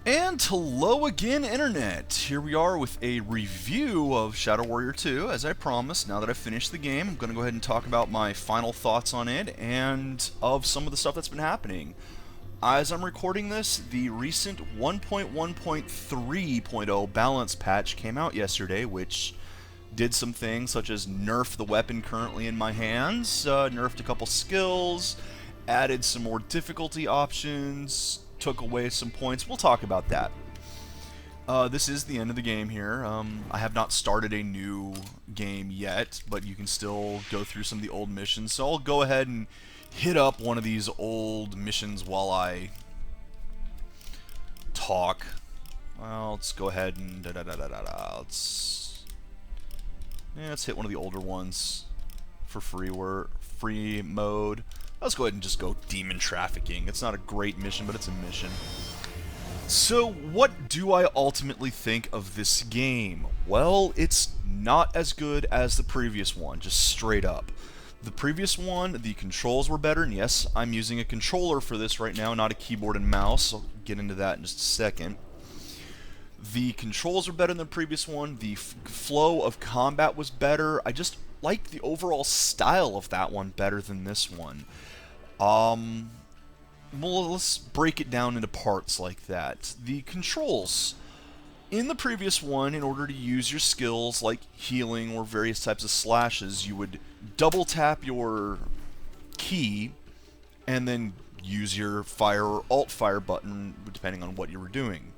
And hello again, Internet! Here we are with a review of Shadow Warrior 2, as I promised. Now that I've finished the game, I'm going to go ahead and talk about my final thoughts on it and of some of the stuff that's been happening. As I'm recording this, the recent 1.1.3.0 balance patch came out yesterday, which did some things such as nerf the weapon currently in my hands, nerfed a couple skills, added some more difficulty options, took away some points. We'll talk about that. This is the end of the game here. I have not started a new game yet, but you can still go through some of the old missions. So I'll go ahead and hit up one of these old missions while I talk. Well, let's go ahead and let's hit one of the older ones for free mode. Let's go ahead and just go demon trafficking. It's not a great mission, but it's a mission. So, what do I ultimately think of this game? Well, it's not as good as the previous one, just straight up. The previous one, the controls were better, and yes, I'm using a controller for this right now, not a keyboard and mouse. I'll get into that in just a second. The controls were better than the previous one. The flow of combat was better. I just liked the overall style of that one better than this one. Well, let's break it down into parts like that. The controls. In the previous one, in order to use your skills like healing or various types of slashes, you would double tap your key and then use your fire or alt fire button depending on what you were doing.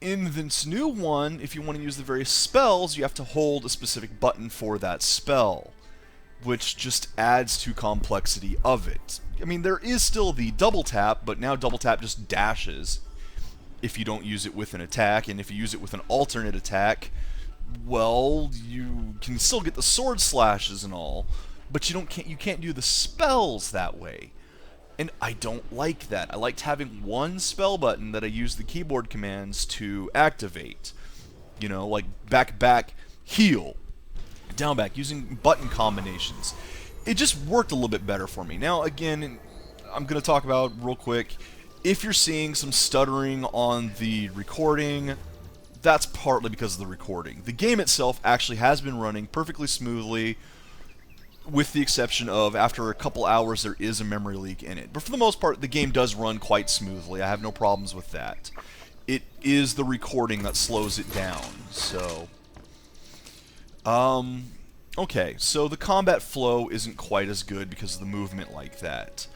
In this new one, if you want to use the various spells, you have to hold a specific button for that spell, which just adds to complexity of it. I mean, there is still the double tap, but now double tap just dashes if you don't use it with an attack, and if you use it with an alternate attack, well, you can still get the sword slashes and all, but you can't do the spells that way. And I don't like that. I liked having one spell button that I use the keyboard commands to activate. You know, like back, heal, down back, using button combinations. It just worked a little bit better for me. Now, again, I'm going to talk about real quick, if you're seeing some stuttering on the recording, that's partly because of the recording. The game itself actually has been running perfectly smoothly, with the exception of, after a couple hours, there is a memory leak in it. But for the most part, the game does run quite smoothly. I have no problems with that. It is the recording that slows it down, so... Okay, so the combat flow isn't quite as good because of the movement like that.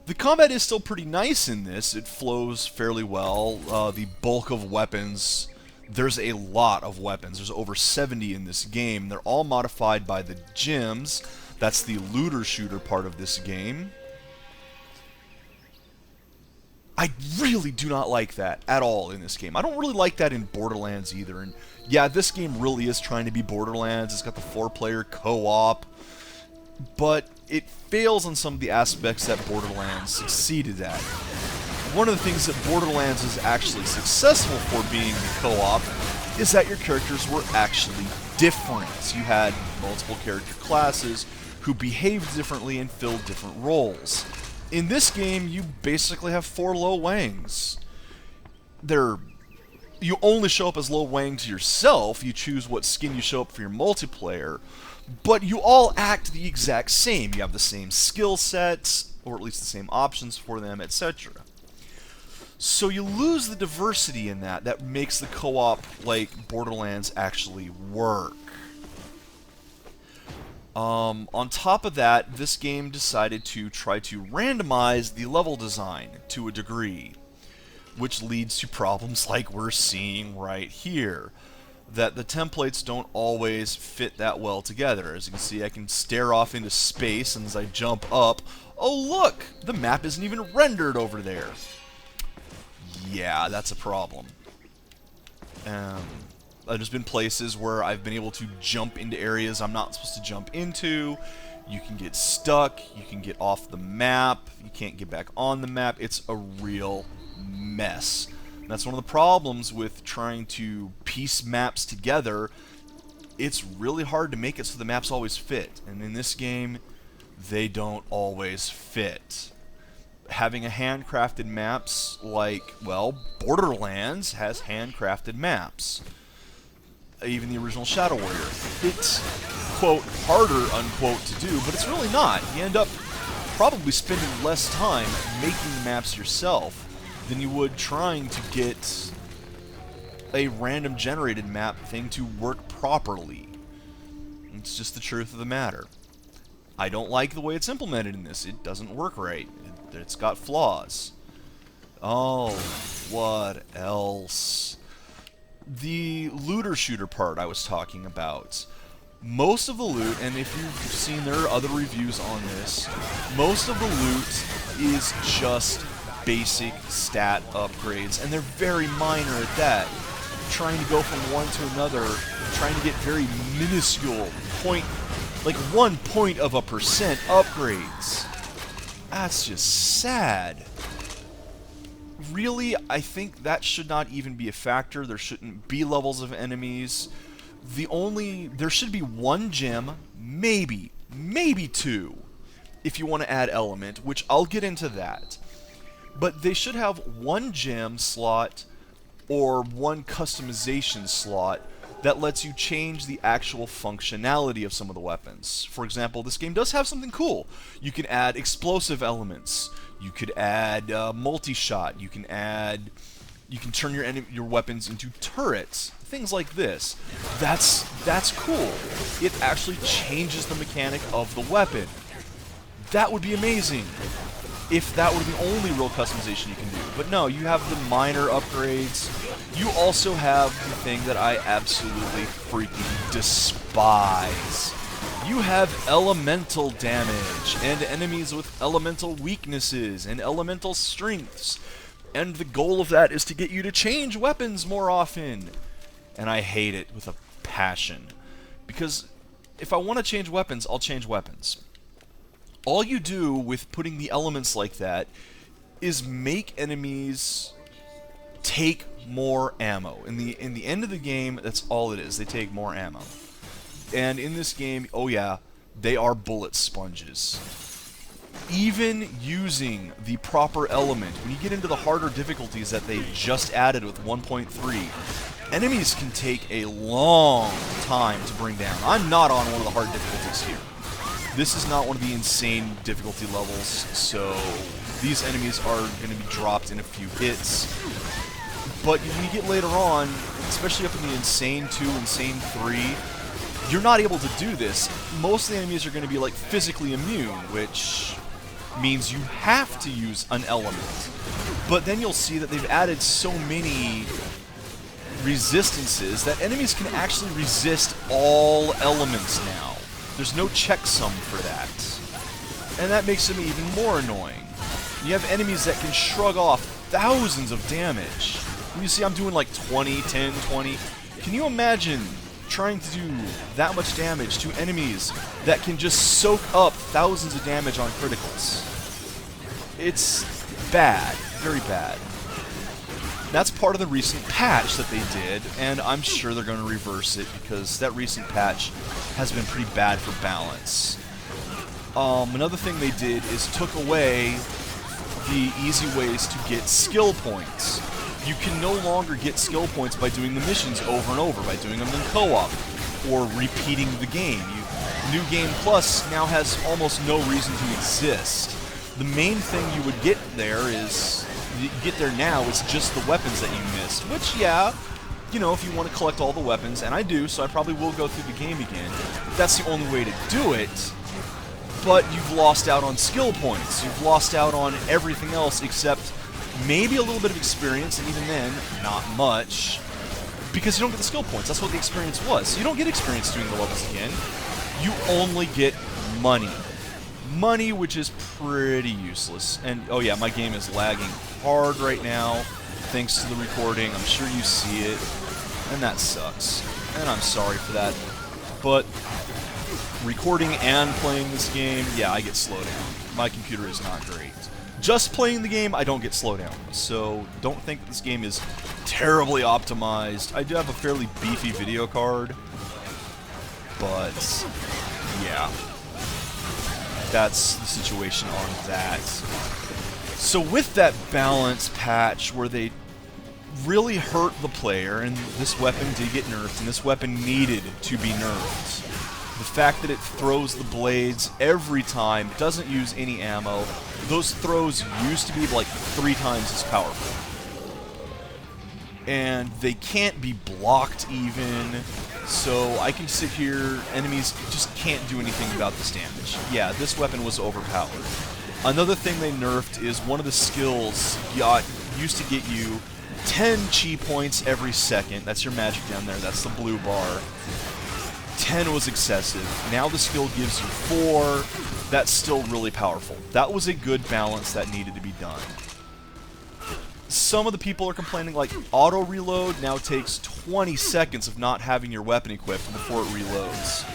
The combat is still pretty nice in this. It flows fairly well. The bulk of weapons... There's a lot of weapons. There's over 70 in this game. They're all modified by the gems. That's the looter-shooter part of this game. I really do not like that at all in this game. I don't really like that in Borderlands either. And yeah, this game really is trying to be Borderlands. It's got the 4-player co-op. But it fails on some of the aspects that Borderlands succeeded at. One of the things that Borderlands is actually successful for being the co-op is that your characters were actually different. You had multiple character classes who behaved differently and filled different roles. In this game, you basically have 4 Lo Wangs. You only show up as Lo Wang to yourself, you choose what skin you show up for your multiplayer, but you all act the exact same. You have the same skill sets, or at least the same options for them, etc. So you lose the diversity in that makes the co-op like Borderlands actually work. On top of that, this game decided to try to randomize the level design to a degree, which leads to problems like we're seeing right here, that the templates don't always fit that well together. As you can see, I can stare off into space, and as I jump up, oh look, the map isn't even rendered over there. Yeah, that's a problem. There's been places where I've been able to jump into areas I'm not supposed to jump into. You can get stuck, you can get off the map, you can't get back on the map. It's a real mess. And that's one of the problems with trying to piece maps together. It's really hard to make it so the maps always fit. And in this game, they don't always fit. having a handcrafted maps like, well, Borderlands has handcrafted maps. Even the original Shadow Warrior. It's, quote, harder, unquote, to do, but it's really not. You end up probably spending less time making maps yourself than you would trying to get a random generated map thing to work properly. It's just the truth of the matter. I don't like the way it's implemented in this. It doesn't work right. It's got flaws. Oh, what else? The looter shooter part I was talking about. Most of the loot, and if you've seen there are other reviews on this, most of the loot is just basic stat upgrades, and they're very minor at that. Trying to go from one to another, trying to get very minuscule point, like 1% upgrades. That's just sad. Really, I think that should not even be a factor. There shouldn't be levels of enemies. There should be one gem, maybe 2, if you want to add element, which I'll get into that. But they should have one gem slot or one customization slot that lets you change the actual functionality of some of the weapons. For example, this game does have something cool. You can add explosive elements. You could add multi-shot. You can turn your weapons into turrets. Things like this. That's cool. It actually changes the mechanic of the weapon. That would be amazing if that were the only real customization you can do. But no, you have the minor upgrades. You also have the thing that I absolutely freaking despise. You have elemental damage, and enemies with elemental weaknesses, and elemental strengths. And the goal of that is to get you to change weapons more often. And I hate it with a passion. Because if I want to change weapons, I'll change weapons. All you do with putting the elements like that is make enemies take more ammo. In the end of the game, that's all it is. They take more ammo. And in this game, oh yeah, they are bullet sponges. Even using the proper element, when you get into the harder difficulties that they just added with 1.3, enemies can take a long time to bring down. I'm not on one of the hard difficulties here. This is not one of the insane difficulty levels, so these enemies are going to be dropped in a few hits. But when you get later on, especially up in the Insane 2, Insane 3, you're not able to do this. Most of the enemies are going to be like physically immune, which means you have to use an element. But then you'll see that they've added so many resistances that enemies can actually resist all elements now. There's no checksum for that. And that makes them even more annoying. You have enemies that can shrug off thousands of damage. And you see I'm doing like 20, 10, 20. Can you imagine trying to do that much damage to enemies that can just soak up thousands of damage on criticals? It's bad. Very bad. That's part of the recent patch that they did, and I'm sure they're going to reverse it because that recent patch has been pretty bad for balance. Another thing they did is took away the easy ways to get skill points. You can no longer get skill points by doing the missions over and over, by doing them in co-op, or repeating the game. New Game Plus now has almost no reason to exist. The main thing you would get there is... you get there now, it's just the weapons that you missed. Which, yeah, you know, if you want to collect all the weapons, and I do, so I probably will go through the game again. That's the only way to do it. But you've lost out on skill points. You've lost out on everything else except maybe a little bit of experience, and even then, not much. Because you don't get the skill points. That's what the experience was. So you don't get experience doing the levels again. You only get money. Money, which is pretty useless. And, oh yeah, my game is lagging hard right now, thanks to the recording. I'm sure you see it, and that sucks. And I'm sorry for that. But recording and playing this game, yeah, I get slowdown. My computer is not great. Just playing the game, I don't get slowdown. So don't think that this game is terribly optimized. I do have a fairly beefy video card, but yeah. That's the situation on that. So with that balance patch where they really hurt the player, and this weapon did get nerfed, and this weapon needed to be nerfed. The fact that it throws the blades every time, doesn't use any ammo, those throws used to be like 3 times as powerful. And they can't be blocked even, so I can sit here, enemies just can't do anything about this damage. Yeah, this weapon was overpowered. Another thing they nerfed is one of the skills used to get you 10 chi points every second. That's your magic down there, that's the blue bar. 10 was excessive. Now the skill gives you 4. That's still really powerful. That was a good balance that needed to be done. Some of the people are complaining like auto reload now takes 20 seconds of not having your weapon equipped before it reloads.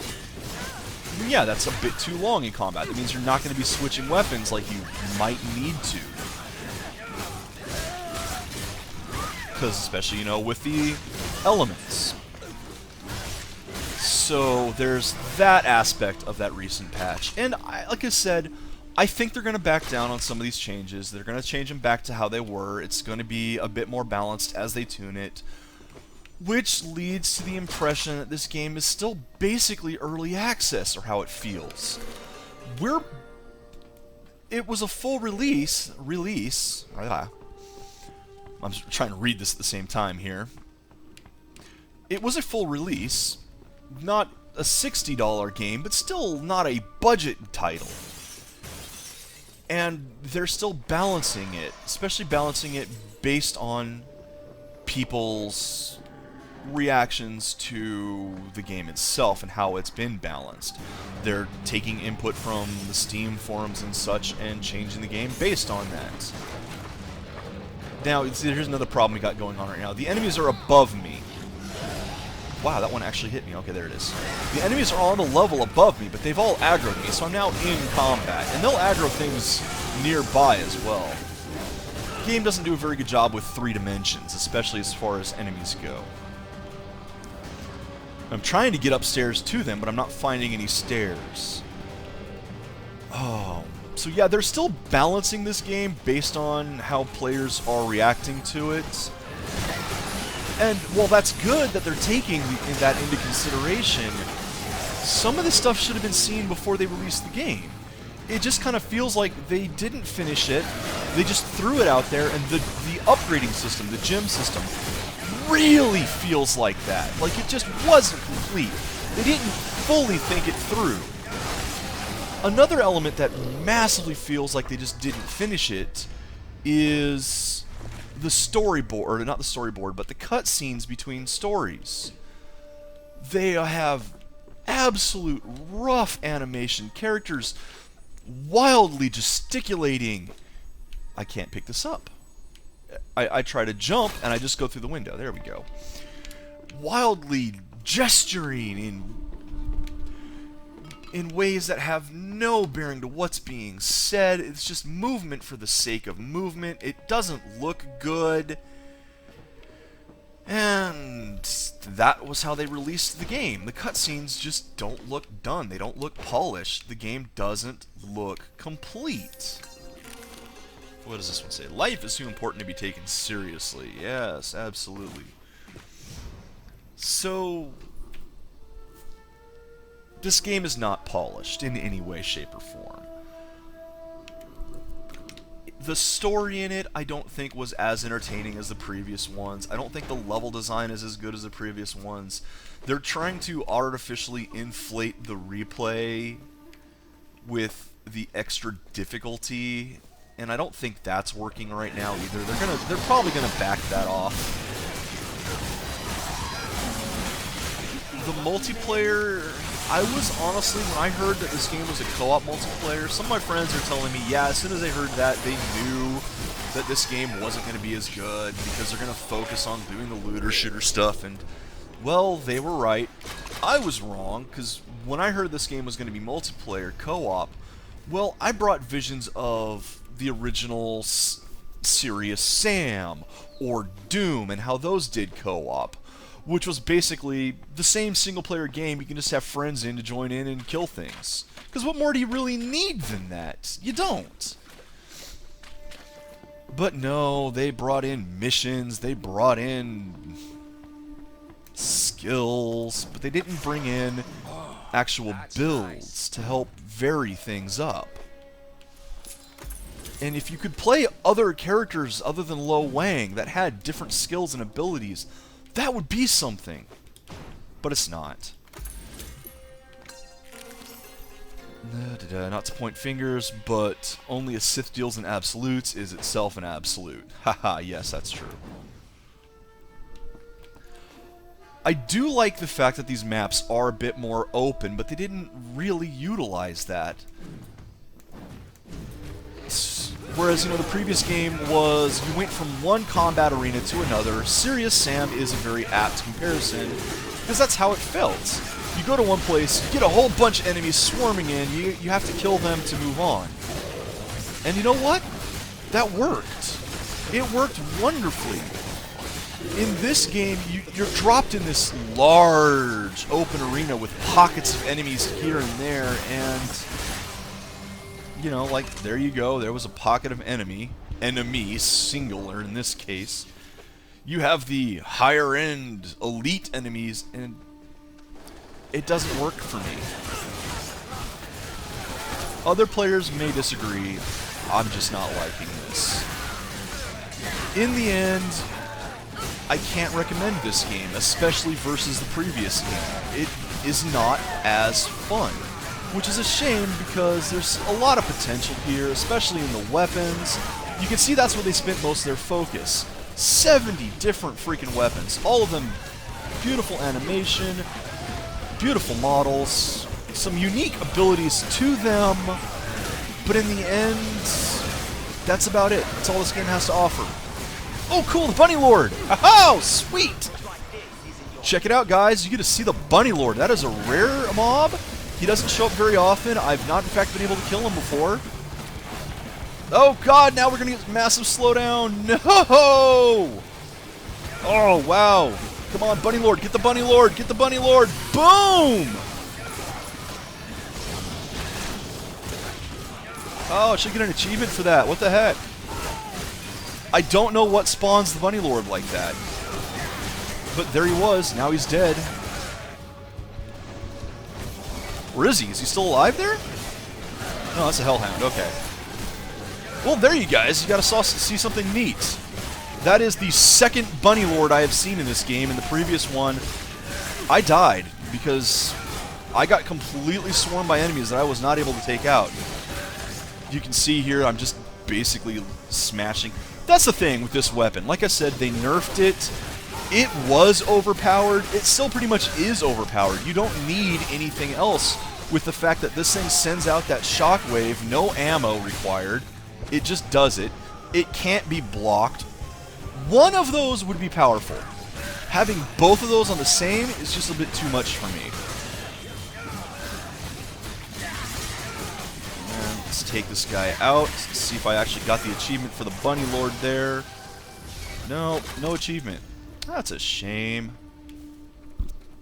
Yeah, that's a bit too long in combat. That means you're not going to be switching weapons like you might need to. Because especially, you know, with the elements. So there's that aspect of that recent patch. And like I said, I think they're going to back down on some of these changes. They're going to change them back to how they were. It's going to be a bit more balanced as they tune it. Which leads to the impression that this game is still basically early access, or how it feels. It was a full release. I'm trying to read this at the same time here. It was a full release. Not a $60 game, but still not a budget title. And they're still balancing it, especially balancing it based on people's reactions to the game itself and how it's been balanced. They're taking input from the Steam forums and such and changing the game based on that. Now, here's another problem we got going on right now. The enemies are above me. Wow, that one actually hit me. Okay, there it is. The enemies are on a level above me, but they've all aggroed me, so I'm now in combat. And they'll aggro things nearby as well. The game doesn't do a very good job with 3 dimensions, especially as far as enemies go. I'm trying to get upstairs to them, but I'm not finding any stairs. Oh. So yeah, they're still balancing this game based on how players are reacting to it. And while that's good that they're taking that into consideration, some of this stuff should have been seen before they released the game. It just kind of feels like they didn't finish it, they just threw it out there, and the upgrading system, the gem system, really feels like that. Like it just wasn't complete. They didn't fully think it through. Another element that massively feels like they just didn't finish it is the storyboard, or not the storyboard, but the cutscenes between stories. They have absolute rough animation, characters wildly gesticulating. I can't pick this up. I try to jump and I just go through the window. There we go. Wildly gesturing in ways that have no bearing to what's being said. It's just movement for the sake of movement. It doesn't look good. And that was how they released the game. The cutscenes just don't look done. They don't look polished. The game doesn't look complete. What does this one say? Life is too important to be taken seriously. Yes, absolutely. So this game is not polished in any way, shape, or form. The story in it, I don't think was as entertaining as the previous ones. I don't think the level design is as good as the previous ones. They're trying to artificially inflate the replay with the extra difficulty, and I don't think that's working right now either. They're probably gonna back that off. The multiplayer, I was honestly, when I heard that this game was a co-op multiplayer, some of my friends are telling me, yeah, as soon as they heard that, they knew that this game wasn't going to be as good because they're going to focus on doing the looter shooter stuff, and, well, they were right. I was wrong, because when I heard this game was going to be multiplayer co-op, well, I brought visions of the original Serious Sam or Doom and how those did co-op, which was basically the same single-player game. You can just have friends in to join in and kill things. Because what more do you really need than that? You don't. But no, they brought in missions, they brought in skills, but they didn't bring in actual builds to help vary things up. And if you could play other characters other than Lo Wang that had different skills and abilities, that would be something. But it's not. Not to point fingers, but only a Sith deals in absolutes is itself an absolute. Haha, yes, that's true. I do like the fact that these maps are a bit more open, but they didn't really utilize that. Whereas, you know, the previous game was you went from one combat arena to another. Serious Sam is a very apt comparison, because that's how it felt. You go to one place, you get a whole bunch of enemies swarming in, you have to kill them to move on. And you know what? That worked. It worked wonderfully. In this game, you're dropped in this large open arena with pockets of enemies here and there, and you know, like, there you go, there was a pocket of enemies, singular in this case. You have the higher end elite enemies, and it doesn't work for me. Other players may disagree. I'm just not liking this. In the end, I can't recommend this game, especially versus the previous game. It is not as fun, which is a shame because there's a lot of potential here, especially in the weapons. You can see that's where they spent most of their focus. 70 different freaking weapons, all of them beautiful animation, beautiful models, some unique abilities to them, but in the end, that's about it. That's all this game has to offer. Oh, cool, the Bunny Lord! Oh, sweet! Check it out, guys. You get to see the Bunny Lord. That is a rare mob. He doesn't show up very often. I've not, in fact, been able to kill him before. Oh, God, now we're going to get massive slowdown. No! Oh, wow. Come on, Bunny Lord. Get the Bunny Lord. Get the Bunny Lord. Boom! Oh, I should get an achievement for that. What the heck? I don't know what spawns the Bunny Lord like that. But there he was. Now he's dead. Where is he? Is he still alive there? No, that's a Hellhound. Okay. Well, there you guys. You gotta see something neat. That is the second Bunny Lord I have seen in this game. In the previous one, I died because I got completely swarmed by enemies that I was not able to take out. You can see here, I'm just basically smashing. That's the thing with this weapon. Like I said, they nerfed it. It was overpowered. It still pretty much is overpowered. You don't need anything else with the fact that this thing sends out that shockwave, no ammo required. It just does it. It can't be blocked. One of those would be powerful. Having both of those on the same is just a bit too much for me. And let's take this guy out. See if I actually got the achievement for the Bunny Lord there. No, no achievement. That's a shame.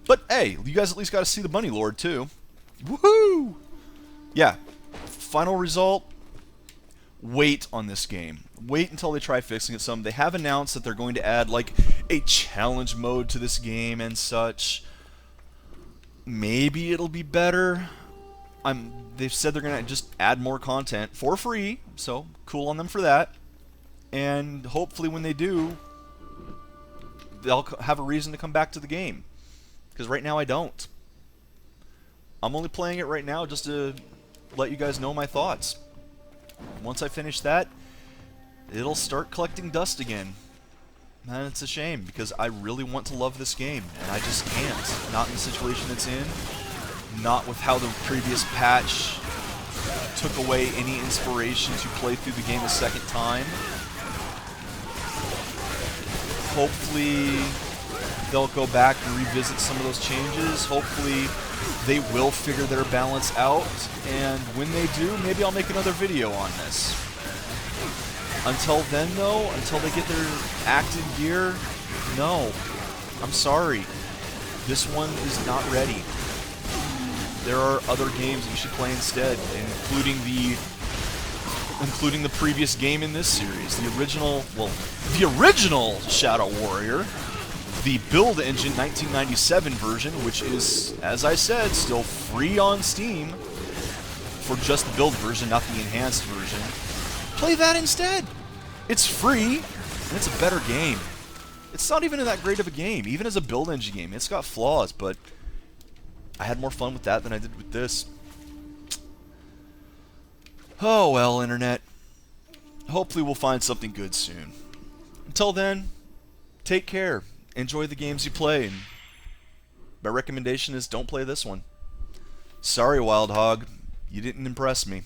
But hey, you guys at least got to see the Bunny Lord too. Woohoo! Yeah. Final result. Wait on this game. Wait until they try fixing it some. They have announced that they're going to add like a challenge mode to this game and such. Maybe it'll be better. They've said they're going to just add more content for free, so cool on them for that. And hopefully when they do, they'll have a reason to come back to the game. Because right now I don't. I'm only playing it right now just to let you guys know my thoughts. Once I finish that, it'll start collecting dust again. And it's a shame, because I really want to love this game, and I just can't. Not in the situation it's in. Not with how the previous patch took away any inspiration to play through the game a second time. Hopefully they'll go back and revisit some of those changes. Hopefully they will figure their balance out, and when they do, maybe I'll make another video on this. Until then, though, until they get their act in gear, no. I'm sorry. This one is not ready. There are other games that you should play instead, including the including the previous game in this series, the original Shadow Warrior, the Build Engine 1997 version, which is, as I said, still free on Steam for just the build version, not the enhanced version. Play that instead. It's free, and it's a better game. It's not even that great of a game, even as a Build Engine game. It's got flaws, but I had more fun with that than I did with this. Oh well, Internet. Hopefully we'll find something good soon. Until then, take care. Enjoy the games you play. And my recommendation is don't play this one. Sorry, Wild Hog. You didn't impress me.